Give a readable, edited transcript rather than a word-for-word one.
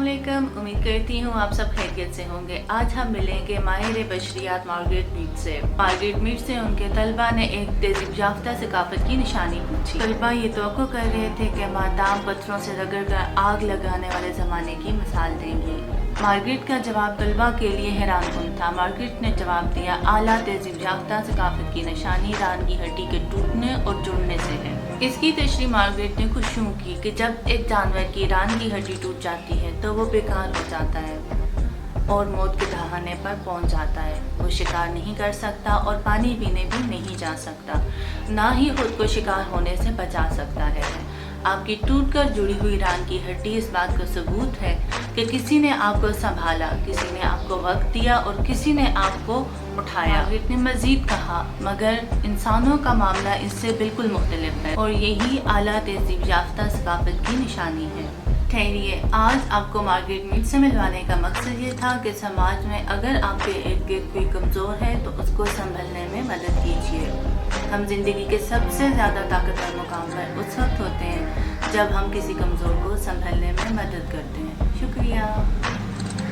अस्सलामुअलैकुम। उम्मीद करती हूँ आप सब खैरियत से होंगे। आज हम मिलेंगे माहिर बशरियात मार्गरेट मीड से। मार्गरेट मीड से उनके तलबा ने एक तहज़ीब याफ्ता सकाफत की निशानी पूछी। तलबा ये तवक्को कर रहे थे कि मादाम पत्थरों से रगड़ कर आग लगाने वाले ज़माने की मिसाल देंगी। मार्गरेट का जवाब तलबा के लिए हैरान कुन था। मार्गरेट ने जवाब दिया, आला तहज़ीब याफ्ता सकाफत की निशानी रान की हड्डी के टूटने और जुड़ने से है। इसकी तशरीह मार्गरेट ने खुद यूं की कि जब एक जानवर की रान की हड्डी टूट जाती है तो वो बेकार हो जाता है और मौत के दहाने पर पहुंच जाता है। वो शिकार नहीं कर सकता और पानी पीने भी नहीं जा सकता, ना ही खुद को शिकार होने से बचा सकता है। आपकी टूट कर जुड़ी हुई रान की हड्डी इस बात का सबूत है कि किसी ने आपको संभाला, किसी ने आपको वक्त दिया और किसी ने आपको उठाया। मार्गरेट ने मजीद कहा, मगर इंसानों का मामला इससे बिल्कुल मुख्तलिफ है और यही आला तहज़ीब याफ्ता सकाफत की निशानी है। ठहरिए, आज आपको मार्गरेट मीड से मिलवाने का मकसद ये था कि समाज में अगर आपके इर्द गिर्द कोई कमज़ोर है तो उसको संभलने में मदद कीजिए। हम जिंदगी के सबसे ज़्यादा ताकतवर मुकाम पर उस वक्त होते हैं जब हम किसी कमज़ोर को संभलने में मदद करते हैं। शुक्रिया।